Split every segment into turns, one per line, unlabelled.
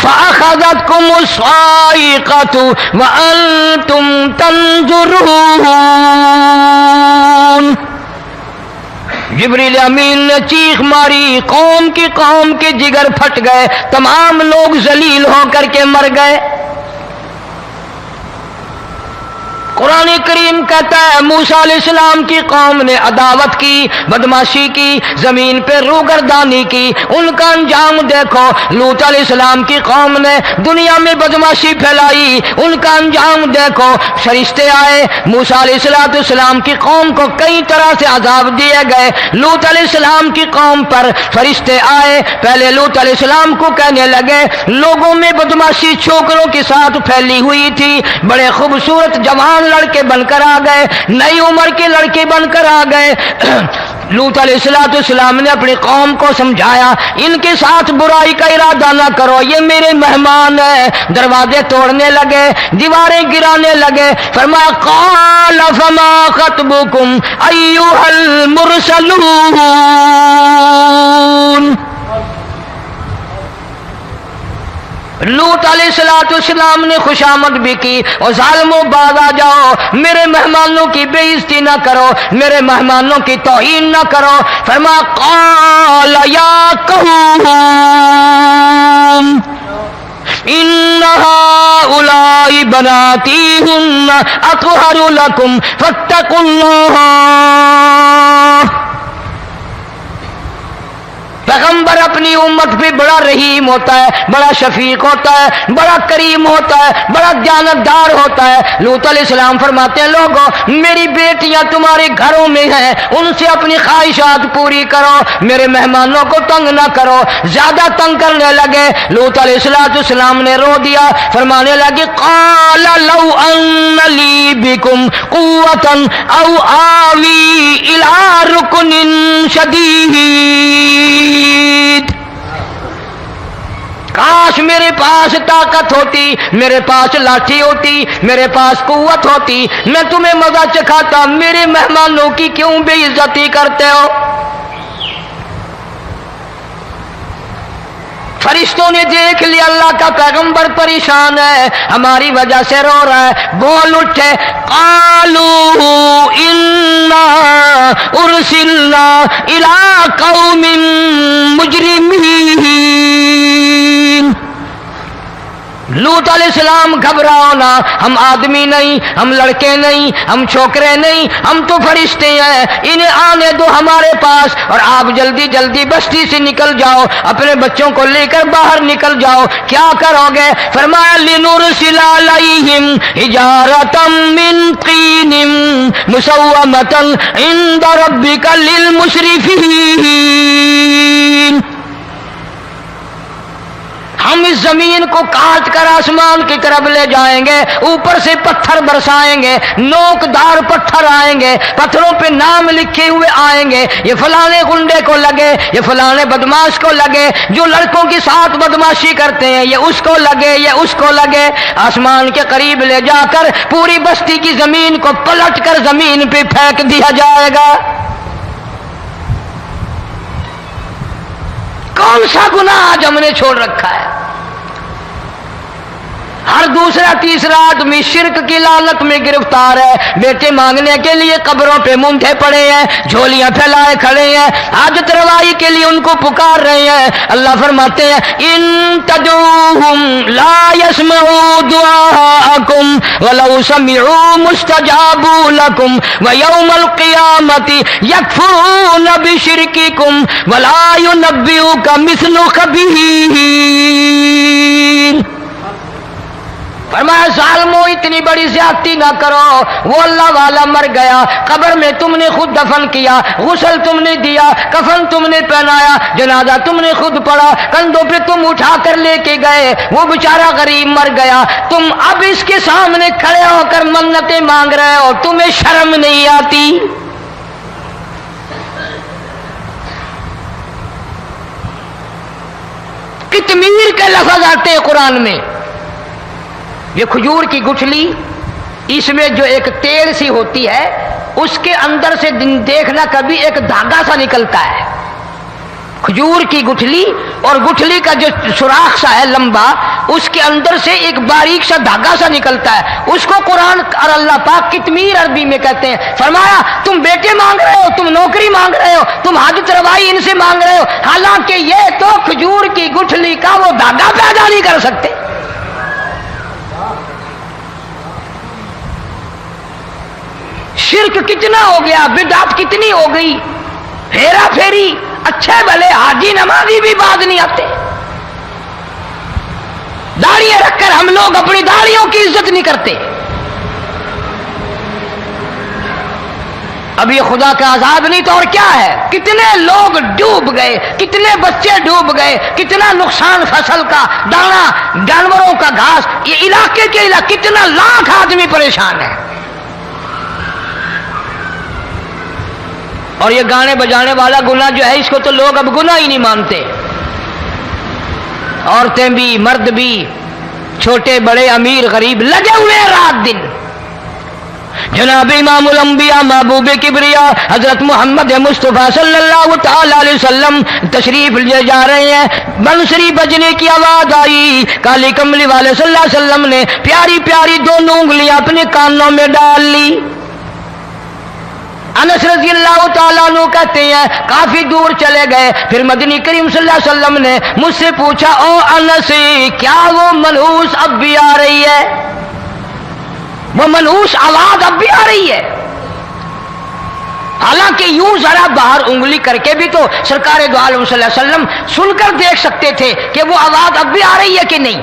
فأخذتكم الصاعقة وأنتم تنظرون۔ جبریل امین نے چیخ ماری، قوم کے جگر پھٹ گئے، تمام لوگ ذلیل ہو کر کے مر گئے۔ قرآن کریم کہتا ہے موسیٰ علیہ السلام کی قوم نے عداوت کی، بدماشی کی، زمین پہ روگردانی کی، ان کا انجام دیکھو۔ لوط علیہ السلام کی قوم نے دنیا میں بدماشی پھیلائی، ان کا انجام دیکھو۔ فرشتے آئے، موسیٰ علیہ السلام کی قوم کو کئی طرح سے عذاب دیے گئے۔ لوط علیہ السلام کی قوم پر فرشتے آئے، پہلے لوط علیہ السلام کو کہنے لگے لوگوں میں بدماشی چھوکروں کے ساتھ پھیلی ہوئی تھی، بڑے خوبصورت جوان لڑکے بن کر آ گئے، نئی عمر کے لڑکے بن کر آ گئے۔ لوط علیہ السلام نے اپنی قوم کو سمجھایا ان کے ساتھ برائی کا ارادہ نہ کرو، یہ میرے مہمان ہیں۔ دروازے توڑنے لگے، دیواریں گرانے لگے۔ فرمایا قال فما خطبكم ایھا المرسلون۔ لوط علیہ السلام نے خوشامد بھی کی، اور ظالموں باز آ جاؤ، میرے مہمانوں کی بے عزتی نہ کرو، میرے مہمانوں کی توہین نہ کرو۔ فرمایا قال یا قوم ان هؤلاء بناتی ہن اطہر لکم فاتقوا اللہ۔ پیغمبر اپنی امت پہ بڑا رحیم ہوتا ہے، بڑا شفیق ہوتا ہے، بڑا کریم ہوتا ہے، بڑا دیانتدار ہوتا ہے۔ لوط علیہ السلام فرماتے ہیں لوگوں میری بیٹیاں تمہارے گھروں میں ہیں، ان سے اپنی خواہشات پوری کرو، میرے مہمانوں کو تنگ نہ کرو۔ زیادہ تنگ کرنے لگے، لوط علیہ السلام نے رو دیا، فرمانے لگے قال لو ان لی بکم قوة او آوی الی رکن شدید۔ کاش میرے پاس طاقت ہوتی، میرے پاس لاٹھی ہوتی، میرے پاس قوت ہوتی، میں تمہیں مزہ چکھاتا۔ میرے مہمانوں کی کیوں بے عزتی کرتے ہو؟ فرشتوں نے دیکھ لیا اللہ کا پیغمبر پریشان ہے، ہماری وجہ سے رو رہا ہے، بول اٹھے قالوا انا ارسلنا الی قوم مجرمین۔ لوط علیہ السلام گھبراؤ نہ، ہم آدمی نہیں، ہم لڑکے نہیں، ہم چھوکرے نہیں، ہم تو فرشتے ہیں، انہیں آنے دو ہمارے پاس، اور آپ جلدی جلدی بستی سے نکل جاؤ، اپنے بچوں کو لے کر باہر نکل جاؤ۔ کیا کرو گے؟ فرمایا لنرسل علیہم حجارۃ من طین مسومۃ عند ربک للمسرفین۔ ہم اس زمین کو کاٹ کر آسمان کی طرف لے جائیں گے، اوپر سے پتھر برسائیں گے، نوکدار پتھر آئیں گے، پتھروں پہ نام لکھے ہوئے آئیں گے، یہ فلانے گنڈے کو لگے، یہ فلانے بدماش کو لگے، جو لڑکوں کے ساتھ بدماشی کرتے ہیں یہ اس کو لگے، یہ اس کو لگے۔ آسمان کے قریب لے جا کر پوری بستی کی زمین کو پلٹ کر زمین پہ پھینک دیا جائے گا۔ کون سا گناہ آج ہم نے چھوڑ رکھا ہے؟ ہر دوسرا تیسرا آدمی شرک کی لعنت میں گرفتار ہے، بیٹے مانگنے کے لیے قبروں پہ مونڈھے پڑے ہیں، جھولیاں پھیلائے کھڑے ہیں، حاجت روائی کے لیے ان کو پکار رہے ہیں۔ اللہ فرماتے ہیں ان تدعوہم لا يسمعوا دعاءکم ولو سمعوا مستجابوا لکم ویوم القیامۃ یکفرون بشرککم ولا ینبئک مثل خبیر۔ فرمایا ظالموں اتنی بڑی زیادتی نہ کرو، وہ اللہ والا مر گیا، قبر میں تم نے خود دفن کیا، غسل تم نے دیا، کفن تم نے پہنایا، جنازہ تم نے خود پڑھا، کندھوں پہ تم اٹھا کر لے کے گئے، وہ بیچارہ غریب مر گیا، تم اب اس کے سامنے کھڑے ہو کر منتیں مانگ رہے ہو، تمہیں شرم نہیں آتی؟ کتمیر کے لفظ آتے ہیں قرآن میں۔ یہ کھجور کی گٹھلی، اس میں جو ایک تیل سی ہوتی ہے، اس کے اندر سے دیکھنا کبھی ایک دھاگا سا نکلتا ہے، کھجور کی گٹھلی اور گٹھلی کا جو سوراخ سا ہے لمبا، اس کے اندر سے ایک باریک سا دھاگا سا نکلتا ہے، اس کو قرآن اور اللہ پاک کتمیر عربی میں کہتے ہیں۔ فرمایا تم بیٹے مانگ رہے ہو، تم نوکری مانگ رہے ہو، تم حاجت روائی ان سے مانگ رہے ہو، حالانکہ یہ تو کھجور کی گٹھلی کا وہ دھاگا پیدا نہیں کر سکتے۔ شرک کتنا ہو گیا، بدعت کتنی ہو گئی، ہیرا پھیری، اچھے بھلے حاجی نمازی بھی باز نہیں آتے۔ داڑیاں رکھ کر ہم لوگ اپنی داڑیوں کی عزت نہیں کرتے۔ اب یہ خدا کا عذاب نہیں تو اور کیا ہے؟ کتنے لوگ ڈوب گئے، کتنے بچے ڈوب گئے، کتنا نقصان فصل کا، دانا، جانوروں کا گھاس، یہ علاقے کے علاقے کتنا لاکھ آدمی پریشان ہے۔ اور یہ گانے بجانے والا گناہ جو ہے، اس کو تو لوگ اب گناہ ہی نہیں مانتے۔ عورتیں بھی، مرد بھی، چھوٹے بڑے، امیر غریب لگے ہوئے ہیں رات دن۔ جناب امام الانبیاء محبوب کبریا حضرت محمد مصطفیٰ صلی اللہ تعالی علیہ وسلم تشریف لے جا رہے ہیں، بنسری بجنے کی آواز آئی، کالی کملی والے صلی اللہ علیہ وسلم نے پیاری پیاری دونوں انگلیاں اپنے کانوں میں ڈال لی۔ انس رضی اللہ تعالیٰ عنہ کہتے ہیں کافی دور چلے گئے، پھر مدنی کریم صلی اللہ علیہ وسلم نے مجھ سے پوچھا، او انس کیا وہ منحوس اب بھی آ رہی ہے؟ وہ منحوس آواز اب بھی آ رہی ہے؟ حالانکہ یوں ذرا باہر انگلی کر کے بھی تو سرکار دو عالم صلی اللہ علیہ وسلم سن کر دیکھ سکتے تھے کہ وہ آواز اب بھی آ رہی ہے کہ نہیں۔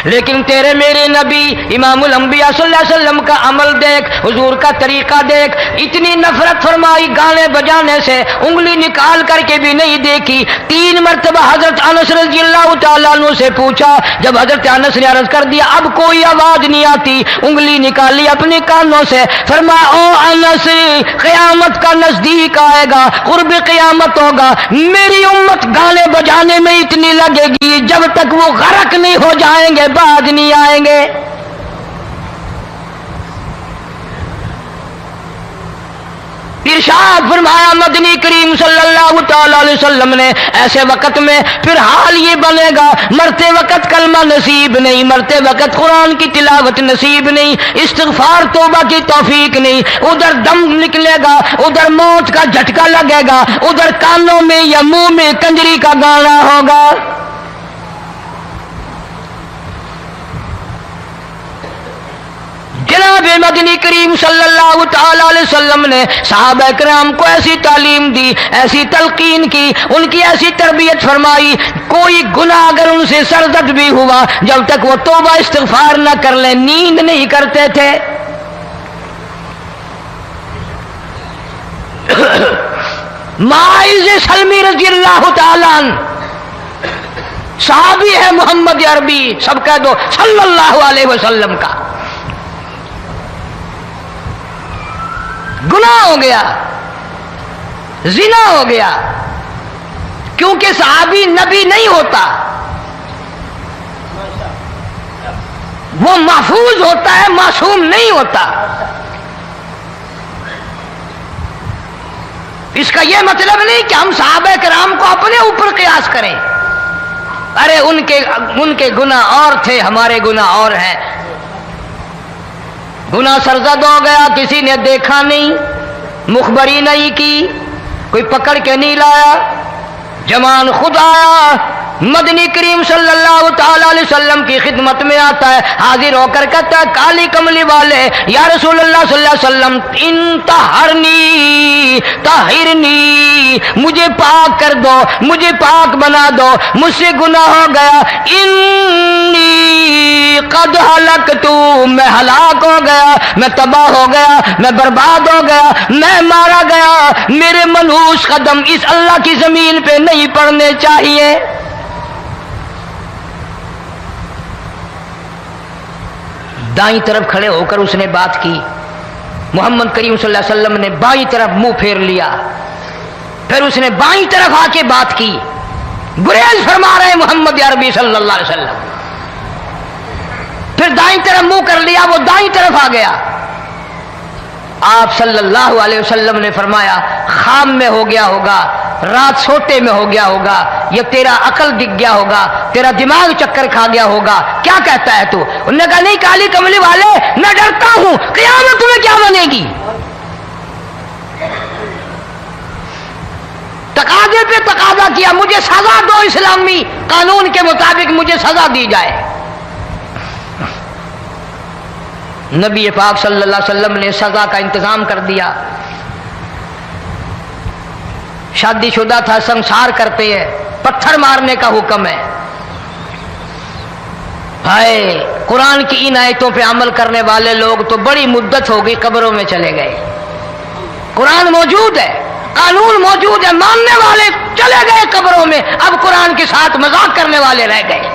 لیکن تیرے میرے نبی امام الانبیاء صلی اللہ علیہ وسلم کا عمل دیکھ، حضور کا طریقہ دیکھ، اتنی نفرت فرمائی گانے بجانے سے، انگلی نکال کر کے بھی نہیں دیکھی۔ 3 مرتبہ حضرت انس رضی اللہ تعالیٰ عنہ سے پوچھا، جب حضرت انس نے عرض کر دیا اب کوئی آواز نہیں آتی، انگلی نکالی اپنے کانوں سے، فرمایا او انس قیامت کا نزدیک آئے گا، قرب قیامت ہوگا، میری امت گانے بجانے میں اتنی لگے گی جب تک وہ غرق نہیں ہو جائیں گے بعد نہیں آئیں گے۔ ارشاد فرمایا مدنی کریم صلی اللہ تعالی علیہ وسلم نے ایسے وقت میں پھر حال یہ بنے گا، مرتے وقت کلمہ نصیب نہیں، مرتے وقت قرآن کی تلاوت نصیب نہیں، استغفار توبہ کی توفیق نہیں، ادھر دم نکلے گا، ادھر موت کا جھٹکا لگے گا، ادھر کانوں میں یا منہ میں کنجری کا گانا ہوگا۔ جناب مدنی کریم صلی اللہ تعالی علیہ وسلم نے صحابہ کرام کو ایسی تعلیم دی، ایسی تلقین کی، ان کی ایسی تربیت فرمائی، کوئی گناہ اگر ان سے سرزد بھی ہوا جب تک وہ توبہ استغفار نہ کر لیں نیند نہیں کرتے تھے۔ ماعز سلمی رضی اللہ تعالیٰ عنہ صحابی ہے محمد عربی، سب کہہ دو صلی اللہ علیہ وسلم کا، گناہ ہو گیا، زنا ہو گیا، کیونکہ صحابی نبی نہیں ہوتا، وہ محفوظ ہوتا ہے، معصوم نہیں ہوتا۔ اس کا یہ مطلب نہیں کہ ہم صحابہ کرام کو اپنے اوپر قیاس کریں، ارے ان کے گناہ اور تھے، ہمارے گناہ اور ہیں۔ گناہ سرزد ہو گیا، کسی نے دیکھا نہیں، مخبری نہیں کی، کوئی پکڑ کے نہیں لایا، جمان خود آیا، مدنی کریم صلی اللہ تعالی علیہ وسلم کی خدمت میں آتا ہے، حاضر ہو کر کہتا ہے کالی کملی والے یا رسول اللہ صلی اللہ علیہ وسلم انطہرنی طہرنی، مجھے پاک کر دو، مجھے پاک بنا دو، مجھ سے گناہ ہو گیا، انی قد ہلکت، میں ہلاک ہو گیا، میں تباہ ہو گیا، میں برباد ہو گیا، میں مارا گیا، میرے منحوس قدم اس اللہ کی زمین پہ نہیں پڑنے چاہیے۔ دائیں طرف کھڑے ہو کر اس نے بات کی، محمد کریم صلی اللہ علیہ وسلم نے بائیں طرف منہ پھیر لیا، پھر اس نے بائیں طرف آ کے بات کی، گریز فرما رہے محمد عربی صلی اللہ علیہ وسلم، پھر دائیں طرف منہ کر لیا، وہ دائیں طرف آ گیا، آپ صلی اللہ علیہ وسلم نے فرمایا خام میں ہو گیا ہوگا، رات سوتے میں ہو گیا ہوگا، یہ تیرا عقل دکھ گیا ہوگا، تیرا دماغ چکر کھا گیا ہوگا، کیا کہتا ہے تو؟ انہوں نے کہا نہیں کالی کملی والے، میں ڈرتا ہوں قیامت میں کیا بنے گی؟ تقاضے پہ تقاضا کیا، مجھے سزا دو، اسلامی قانون کے مطابق مجھے سزا دی جائے۔ نبی پاک صلی اللہ علیہ وسلم نے سزا کا انتظام کر دیا۔ شادی شدہ تھا، سنسار کرتے ہیں، پتھر مارنے کا حکم ہے۔ ہائے قرآن کی ان آیتوں پہ عمل کرنے والے لوگ تو بڑی مدت ہو گئی قبروں میں چلے گئے۔ قرآن موجود ہے، قانون موجود ہے، ماننے والے چلے گئے قبروں میں، اب قرآن کے ساتھ مذاق کرنے والے رہ گئے۔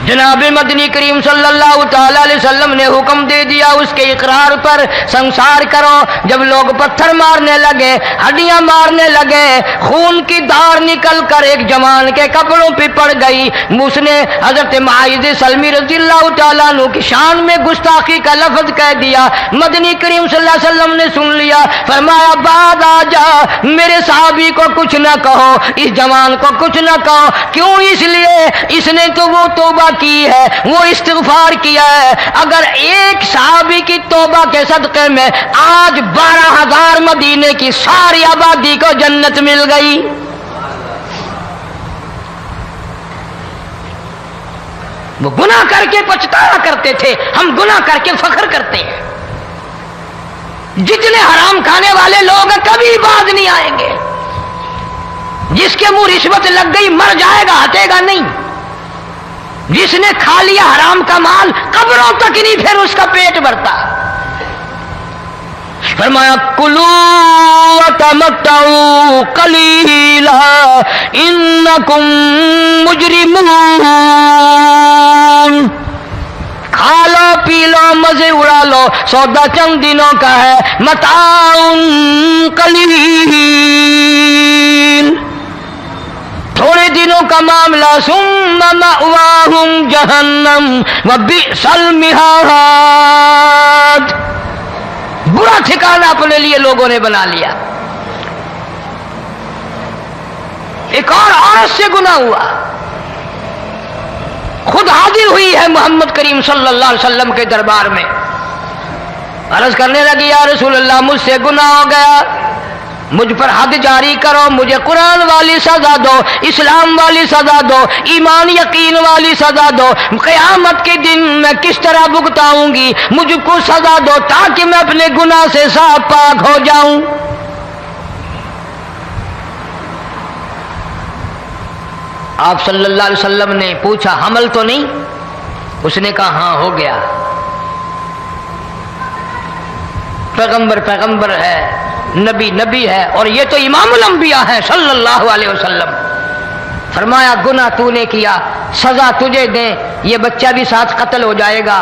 جناب مدنی کریم صلی اللہ تعالی علیہ وسلم نے حکم دے دیا اس کے اقرار پر سنسار کرو۔ جب لوگ پتھر مارنے لگے، ہڈیاں مارنے لگے، خون کی دھار نکل کر ایک جوان کے کپڑوں پہ پڑ گئی، اس نے حضرت معاذ سلمی رضی اللہ تعالیٰ عنہ کی شان میں گستاخی کا لفظ کہہ دیا۔ مدنی کریم صلی اللہ علیہ وسلم نے سن لیا، فرمایا بعد آ جا، میرے صحابی کو کچھ نہ کہو، اس جوان کو کچھ نہ کہو۔ کیوں؟ اس لیے اس نے تو وہ توبہ کی ہے، وہ استغفار کیا ہے۔ اگر ایک صحابی کی توبہ کے صدقے میں آج 12,000 مدینے کی ساری آبادی کو جنت مل گئی۔ وہ گناہ کر کے پچھتایا کرتے تھے، ہم گناہ کر کے فخر کرتے ہیں۔ جتنے حرام کھانے والے لوگ ہیں کبھی باز نہیں آئیں گے۔ جس کے منہ رشوت لگ گئی مر جائے گا، ہٹے گا نہیں۔ جس نے کھا لیا حرام کا مال قبروں تک نہیں پھر اس کا پیٹ بھرتا۔ فرمایا کلو وتمتعوا قلیلا انکم مجرمون، کھا لو پی لو مزے اڑا لو، سودا چند دنوں کا ہے، متاع قلیل، تھوڑے دنوں کا معاملہ، ثم مأواہم جہنم وبئس المہاد، برا ٹھکانہ اپنے لیے لوگوں نے بنا لیا۔ ایک اور عورت سے گناہ ہوا، خود حاضر ہوئی ہے محمد کریم صلی اللہ علیہ وسلم کے دربار میں، عرض کرنے لگی یا رسول اللہ مجھ سے گناہ ہو گیا، مجھ پر حد جاری کرو، مجھے قرآن والی سزا دو، اسلام والی سزا دو، ایمان یقین والی سزا دو، قیامت کے دن میں کس طرح بھگتاؤں گی، مجھ کو سزا دو تاکہ میں اپنے گناہ سے صاف پاک ہو جاؤں۔ آپ صلی اللہ علیہ وسلم نے پوچھا حمل تو نہیں؟ اس نے کہا ہاں ہو گیا۔ پیغمبر ہے، نبی ہے، اور یہ تو امام الانبیاء ہے صلی اللہ علیہ وسلم۔ فرمایا گناہ تو نے کیا، سزا تجھے دیں، یہ بچہ بھی ساتھ قتل ہو جائے گا۔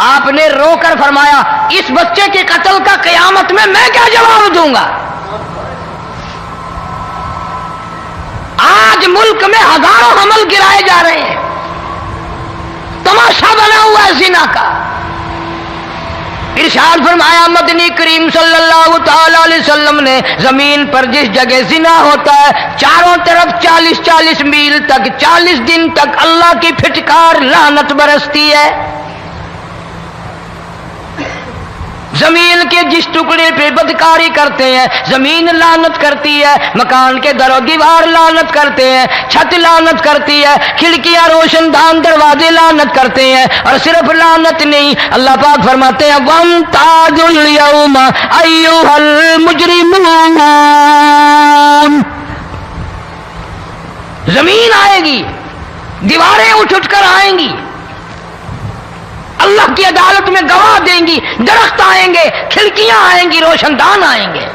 آپ نے رو کر فرمایا اس بچے کے قتل کا قیامت میں کیا جواب دوں گا؟ آج ملک میں ہزاروں حمل گرائے جا رہے ہیں، تماشا بنا ہوا ہے زنا کا۔ ارشاد فرمایا مدنی کریم صلی اللہ تعالی علیہ وسلم نے زمین پر جس جگہ زنا ہوتا ہے چاروں طرف 40 میل تک 40 دن تک اللہ کی پھٹکار لعنت برستی ہے۔ زمین کے جس ٹکڑے پہ بدکاری کرتے ہیں زمین لعنت کرتی ہے، مکان کے در و دیوار لعنت کرتے ہیں، چھت لعنت کرتی ہے، کھڑکیاں روشن دان دروازے لعنت کرتے ہیں، اور صرف لعنت نہیں، اللہ پاک فرماتے ہیں وَامْتَازُوا الْيَوْمَ أَيُّهَا الْمُجْرِمُونَ، زمین آئے گی، دیواریں اٹھ کر آئیں گی، اللہ کی عدالت میں گواہ دیں گی، درخت آئیں گے، کھڑکیاں آئیں گی، روشن دان آئیں گے۔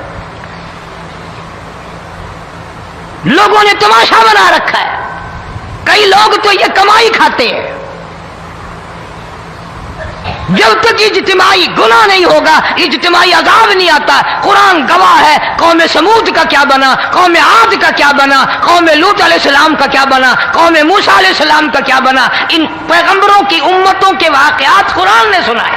لوگوں نے تماشا بنا رکھا ہے، کئی لوگ تو یہ کمائی کھاتے ہیں۔ جب تک اجتماعی گناہ نہیں ہوگا اجتماعی عذاب نہیں آتا۔ قرآن گواہ ہے، قوم سمود کا کیا بنا، قوم عاد کا کیا بنا، قوم لوط علیہ السلام کا کیا بنا، قوم موسیٰ علیہ السلام کا کیا بنا۔ ان پیغمبروں کی امتوں کے واقعات قرآن نے سنائے۔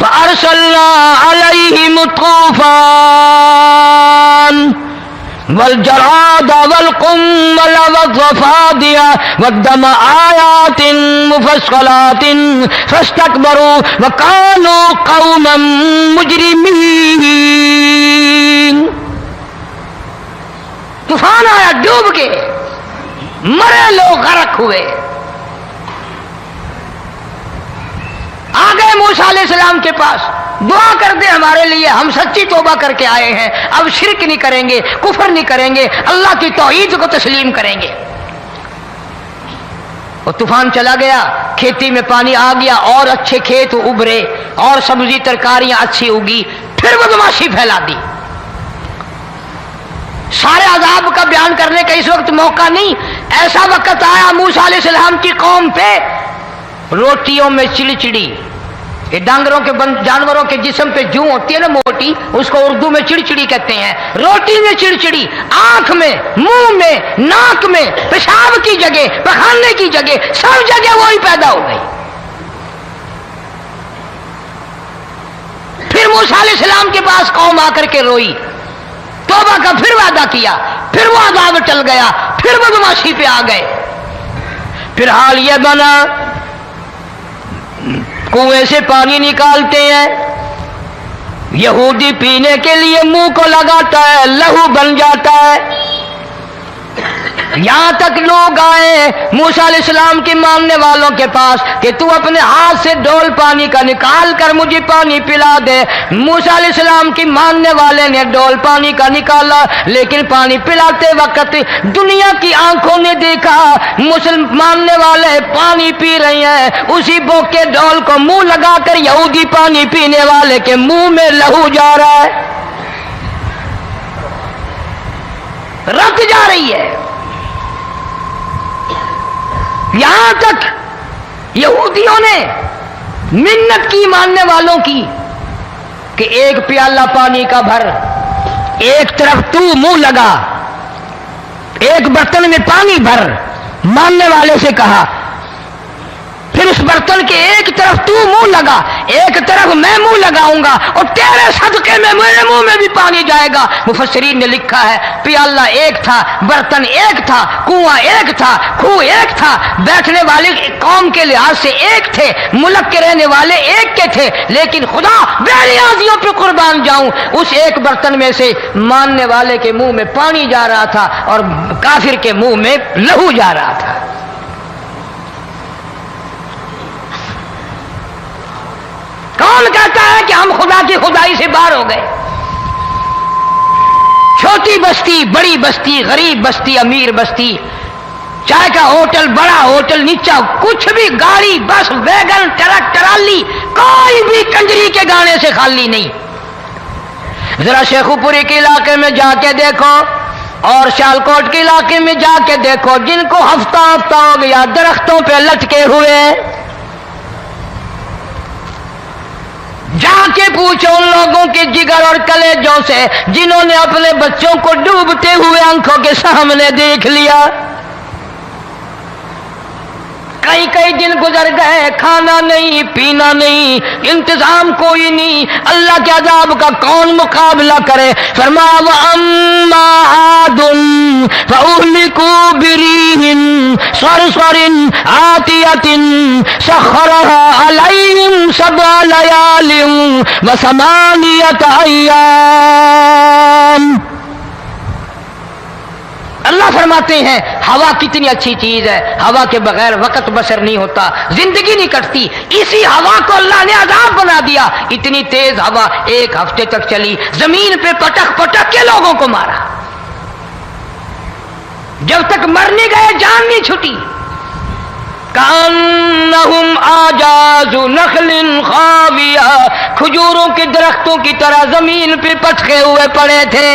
فَأَرْسَلْنَا عَلَيْهِمُ الطُّوفَانَ وَالْجَرَادَ وَالْقُمَّلَ وَالضَّفَادِعَ وَالدَّمَ آيَاتٍ مُفَصَّلَاتٍ فَاسْتَكْبَرُوا وَكَانُوا قَوْمًا مُجْرِمِينَ. طوفان آیا، ڈوب کے مرے لوگ، غرق ہوئے. آ گئے موسیٰ علیہ السلام کے پاس، دعا کر دے ہمارے لیے، ہم سچی توبہ کر کے آئے ہیں، اب شرک نہیں کریں گے، کفر نہیں کریں گے، اللہ کی توحید کو تسلیم کریں گے. وہ طوفان چلا گیا، کھیتی میں پانی آ گیا، اور اچھے کھیت ابھرے اور سبزی ترکاریاں اچھی اگی، پھر بدماشی پھیلا دی. سارے عذاب کا بیان کرنے کا اس وقت موقع نہیں. ایسا وقت آیا موسیٰ علیہ السلام کی قوم پہ، روٹیوں میں چڑچڑی. یہ ڈانگروں کے جانوروں کے جسم پہ جوں ہوتی ہے نا موٹی، اس کو اردو میں چڑچڑی کہتے ہیں. روٹی میں چڑچڑی، آنکھ میں، منہ میں، ناک میں، پیشاب کی جگہ، پخانے کی جگہ، سب جگہ وہی پیدا ہو گئی. پھر موسیٰ علیہ السلام کے پاس قوم آ کر کے روئی، توبہ کا پھر وعدہ کیا، پھر وہ عذاب ٹل گیا، پھر بدماشی پہ آ گئے. پھر حال یہ بنا، کنویں سے پانی نکالتے ہیں، یہودی پینے کے لیے منہ کو لگاتا ہے، لہو بن جاتا ہے. یہاں تک لوگ آئے موسیٰ علیہ السلام کے ماننے والوں کے پاس کہ تو اپنے ہاتھ سے ڈول پانی کا نکال کر مجھے پانی پلا دے. موسیٰ علیہ السلام کی ماننے والے نے ڈول پانی کا نکالا، لیکن پانی پلاتے وقت دنیا کی آنکھوں نے دیکھا ماننے والے پانی پی رہے ہیں، اسی بوک کے ڈول کو منہ لگا کر یہودی پانی پینے والے کے منہ میں لہو جا رہا ہے، رت جا رہی ہے. یہاں تک یہودیوں نے منت کی ماننے والوں کی کہ ایک پیالہ پانی کا بھر، ایک طرف تو منہ لگا، ایک برتن میں پانی بھر. ماننے والے سے کہا، پھر اس برتن کے ایک طرف تو منہ لگا، ایک طرف میں منہ لگاؤں گا، اور تیرے صدقے میں میرے منہ میں بھی پانی جائے گا. مفسرین نے لکھا ہے پیالہ ایک تھا، برتن ایک تھا، کنواں ایک تھا، کھوہ ایک تھا، بیٹھنے والے قوم کے لحاظ سے ایک تھے، ملک کے رہنے والے ایک کے تھے، لیکن خدا بے نیازیوں پہ قربان جاؤں، اس ایک برتن میں سے ماننے والے کے منہ میں پانی جا رہا تھا اور کافر کے منہ میں لہو جا رہا تھا. کون کہتا ہے کہ ہم خدا کی خدائی سے باہر ہو گئے؟ چھوٹی بستی، بڑی بستی، غریب بستی، امیر بستی، چائے کا ہوٹل، بڑا ہوٹل، نیچا کچھ بھی، گاڑی، بس، ویگن، ٹرک، ٹرالی، کوئی بھی کنجری کے گانے سے خالی نہیں. ذرا شیخو پوری کے علاقے میں جا کے دیکھو اور سیالکوٹ کے علاقے میں جا کے دیکھو، جن کو ہفتہ ہفتہ ہو گیا درختوں پہ لٹکے ہوئے، جا کے پوچھو ان لوگوں کے جگر اور کلیجوں سے جنہوں نے اپنے بچوں کو ڈوبتے ہوئے آنکھوں کے سامنے دیکھ لیا. کئی دن گزر گئے، کھانا نہیں، پینا نہیں، انتظام کوئی نہیں، اللہ کے عذاب کا کون مقابلہ کرے؟ فرمایا وَأَمَّا عَادٌ فَأُهْلِكُوا بِرِيحٍ صَرْصَرٍ عَاتِيَةٍ سَخَّرَهَا عَلَيْهِمْ 7 لَيَالٍ و8 أَيَّامٍ. اللہ فرماتے ہیں ہوا کتنی اچھی چیز ہے، ہوا کے بغیر وقت بسر نہیں ہوتا، زندگی نہیں کٹتی. اسی ہوا کو اللہ نے عذاب بنا دیا. اتنی تیز ہوا 1 ہفتے تک چلی، زمین پہ پٹک پٹک کے لوگوں کو مارا، جب تک مر نہیں گئے جان نہیں چھٹی. کأنہم اعجاز نخل خاویہ، کھجوروں کے درختوں کی طرح زمین پہ پٹکے ہوئے پڑے تھے.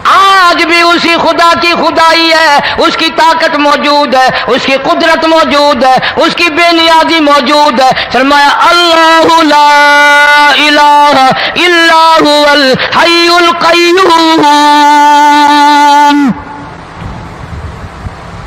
آج بھی اسی خدا کی خدائی ہے، اس کی طاقت موجود ہے، اس کی قدرت موجود ہے، اس کی بے نیازی موجود ہے. فرمایا اللہ لا الہ الا هو الحی القیوم.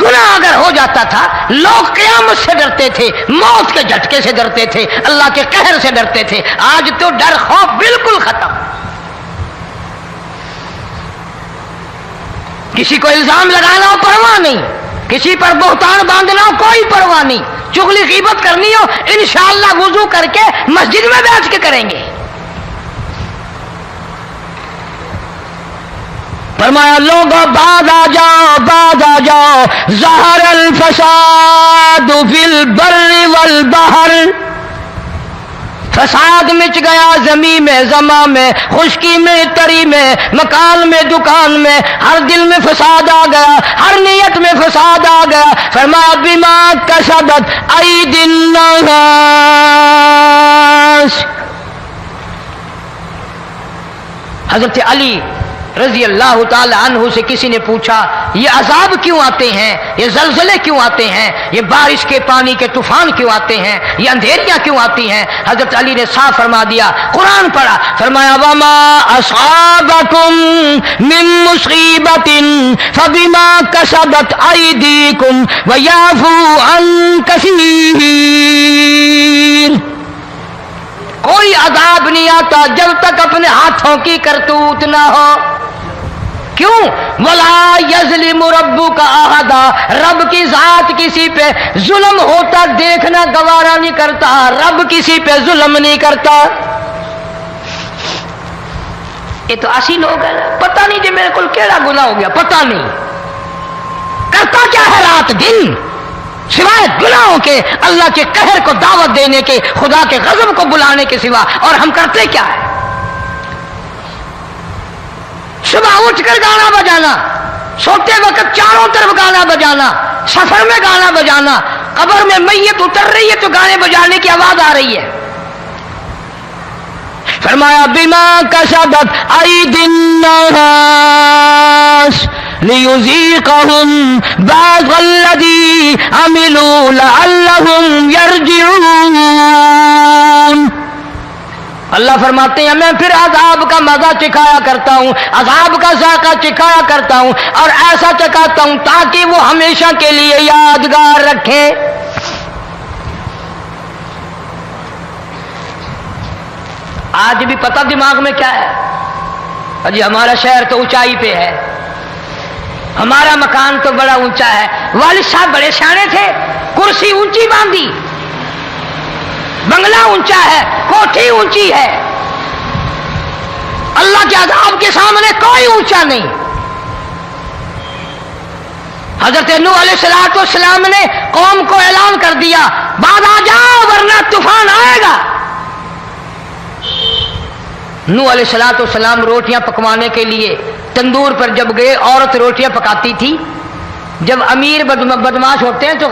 گناہ اگر ہو جاتا تھا لوگ قیامت سے ڈرتے تھے، موت کے جھٹکے سے ڈرتے تھے، اللہ کے قہر سے ڈرتے تھے. آج تو ڈر خوف بالکل ختم. کسی کو الزام لگانا ہو پرواہ نہیں، کسی پر بہتان باندھنا ہو کوئی پرواہ نہیں، چغلی غیبت کرنی ہو انشاءاللہ وضو کر کے مسجد میں بیٹھ کے کریں گے. فرمایا لوگوں بعد آ جاؤ ظہر الفساد فی البر والبحر. فساد مچ گیا زمین میں، زماں میں، خشکی میں، تری میں، مکان میں، دکان میں، ہر دل میں فساد آ گیا، ہر نیت میں فساد آ گیا. فرمایا بما کسبت ایدی الناس. حضرت علی رضی اللہ تعالی عنہ سے کسی نے پوچھا یہ عذاب کیوں آتے ہیں، یہ زلزلے کیوں آتے ہیں، یہ بارش کے پانی کے طوفان کیوں آتے ہیں، یہ اندھیریاں کیوں آتی ہیں؟ حضرت علی نے صاف فرما دیا، قرآن پڑھا، فرمایا وما اصابکم من مصیبت فبما کسبت ایدیکم ویعفو عن کثیر. کوئی عذاب نہیں آتا جب تک اپنے ہاتھوں کی کرتوت نہ ہو. کیوں؟ ولا یظلم ربک احدا. رب کی ذات کسی پہ ظلم ہوتا دیکھنا گوارا نہیں کرتا، رب کسی پہ ظلم نہیں کرتا. یہ تو اسی لوگ ہیں، پتہ نہیں جی میرے کو کیڑا گناہ ہو گیا، پتہ نہیں کرتا کیا ہے رات دن سوائے گناہوں کے، اللہ کے قہر کو دعوت دینے کے، خدا کے غضب کو بلانے کے سوا. اور ہم کرتے کیا ہے؟ صبح اٹھ کر گانا بجانا، سوتے وقت چاروں طرف گانا بجانا، سفر میں گانا بجانا، قبر میں میت اتر رہی ہے تو گانے بجانے کی آواز آ رہی ہے. فرمایا بما کسبت ایدی الناس لیذیقہم بعض الذی عملوا لعلہم یرجعون. اللہ فرماتے ہیں میں پھر عذاب کا مزہ چکھایا کرتا ہوں، عذاب کا ذائقہ چکھایا کرتا ہوں، اور ایسا چکھاتا ہوں تاکہ وہ ہمیشہ کے لیے یادگار رکھے. آج بھی پتہ دماغ میں کیا ہے؟ جی ہمارا شہر تو اونچائی پہ ہے، ہمارا مکان تو بڑا اونچا ہے. والد صاحب بڑے سیانے تھے، کرسی اونچی باندھی، بنگلہ اونچا ہے، کوٹھی اونچی ہے. اللہ کے عذاب کے سامنے کوئی اونچا نہیں. حضرت نوح علیہ السلام نے قوم کو اعلان کر دیا بعد آ جاؤ ورنہ طوفان آئے گا. نوح علیہ السلام روٹیاں پکوانے کے لیے تندور پر جب گئے، عورت روٹیاں پکاتی تھی. جب امیر بدماش ہوتے ہیں تو